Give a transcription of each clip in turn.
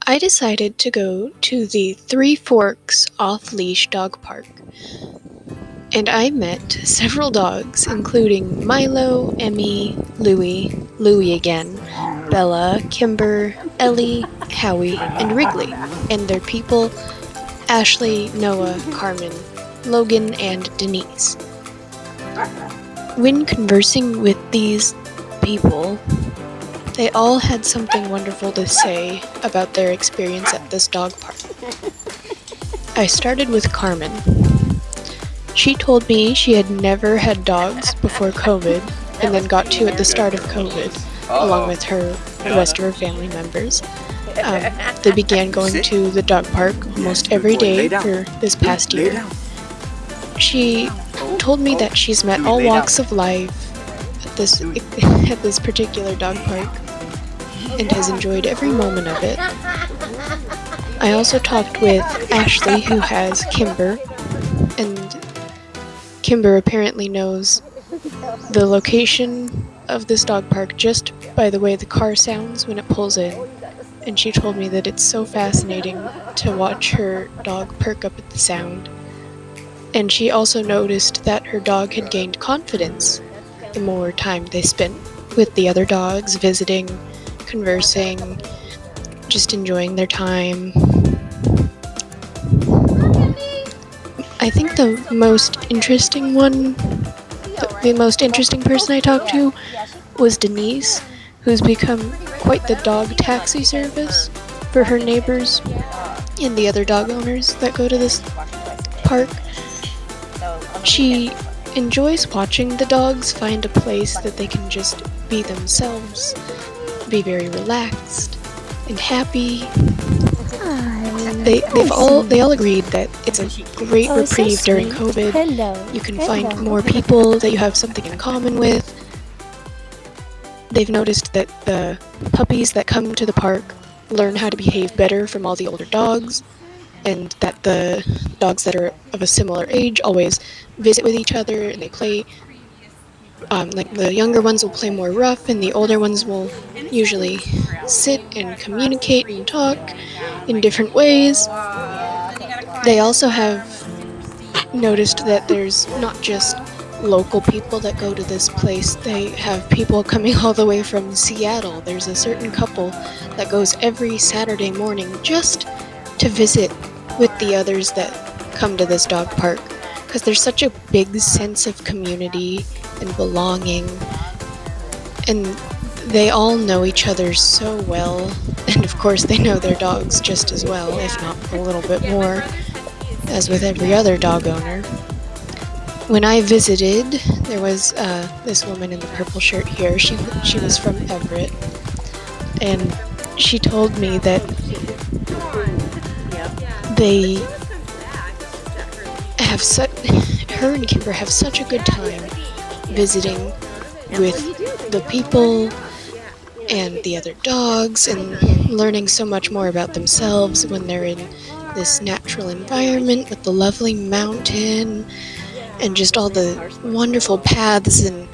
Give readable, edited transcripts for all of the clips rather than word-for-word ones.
I decided to go to the Three Forks Off-Leash Dog Park, and I met several dogs, including Milo, Emmy, Louie again, Bella, Kimber, Ellie, Howie, and Wrigley, and their people Ashley, Noah, Carmen, Logan, and Denise. When conversing with these people, they all had something wonderful to say about their experience at this dog park. I started with Carmen. She told me she had never had dogs before COVID and then got two at the start of COVID, along with the rest of her family members. They began going to the dog park almost every day for this past year. She told me that she's met all walks of life at this particular dog park and has enjoyed every moment of it. I also talked with Ashley, who has Kimber, and Kimber apparently knows the location of this dog park just by the way the car sounds when it pulls in, and she told me that it's so fascinating to watch her dog perk up at the sound. And she also noticed that her dog had gained confidence the more time they spent with the other dogs, visiting, conversing, just enjoying their time. I think the most interesting person I talked to was Denise, who's become quite the dog taxi service for her neighbors and the other dog owners that go to this park. She enjoys watching the dogs find a place that they can just be themselves, be very relaxed and happy. They all agreed that it's a great reprieve during COVID. You can find more people that you have something in common with. They've noticed that the puppies that come to the park learn how to behave better from all the older dogs, and that the dogs that are of a similar age always visit with each other and they play. Like the younger ones will play more rough, and the older ones will usually sit and communicate and talk in different ways. They also have noticed that there's not just local people that go to this place. They have people coming all the way from Seattle. There's a certain couple that goes every Saturday morning just to visit with the others that come to this dog park, because there's such a big sense of community and belonging, and they all know each other so well, and of course they know their dogs just as well, if not a little bit more, as with every other dog owner. When I visited, there was this woman in the purple shirt here. She was from Everett, and she told me that they have her and Kimber have such a good time visiting with the people and the other dogs and learning so much more about themselves when they're in this natural environment with the lovely mountain and just all the wonderful paths, and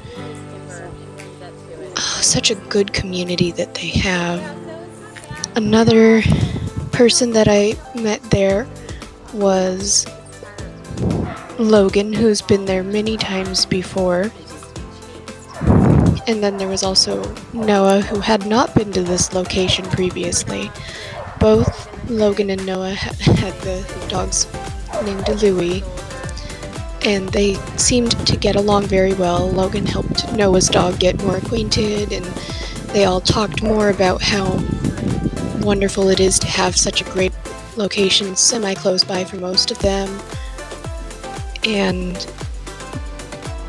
such a good community that they have. Another person that I met there was Logan, who's been there many times before. And then there was also Noah, who had not been to this location previously. Both Logan and Noah had the dogs named Louie, and they seemed to get along very well. Logan helped Noah's dog get more acquainted, and they all talked more about how wonderful it is to have such a great location semi-close by for most of them. And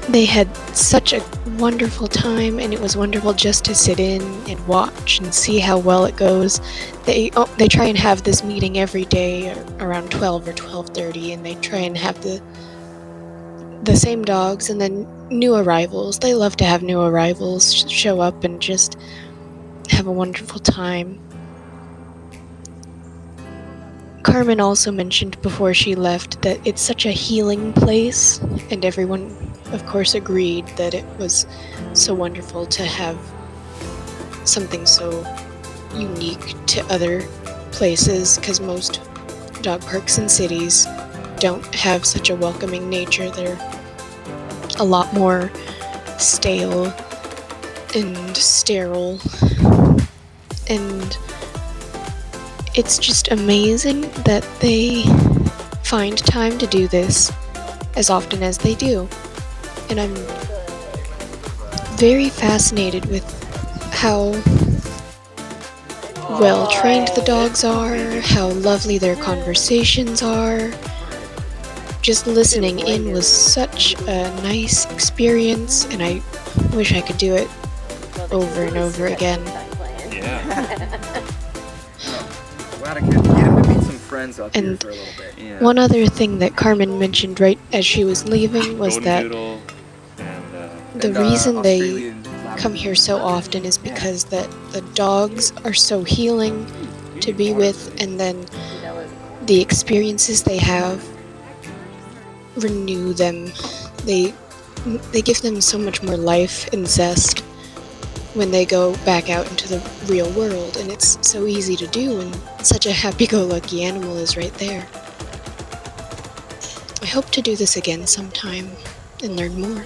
they had such a wonderful time, and it was wonderful just to sit in and watch and see how well it goes. They try and have this meeting every day around 12 or 12:30, and they try and have the same dogs and then new arrivals. They love to have new arrivals show up and just have a wonderful time. Carmen also mentioned before she left that it's such a healing place, and everyone, of course, agreed that it was so wonderful to have something so unique to other places, because most dog parks in cities don't have such a welcoming nature. They're a lot more stale and sterile, and it's just amazing that they find time to do this as often as they do. And I'm very fascinated with how well trained the dogs are, how lovely their conversations are. Just listening in was such a nice experience, and I wish I could do it over and over again. Yeah. Glad I could get him to meet some friends up here And for a little bit. Yeah. one other thing that Carmen mentioned right as she was leaving was Golden that Doodle and the And, reason they Australian come here so often is because that the dogs are so healing to be with, and then the experiences they have renew them. They give them so much more life and zest when they go back out into the real world, and it's so easy to do when such a happy-go-lucky animal is right there. I hope to do this again sometime and learn more.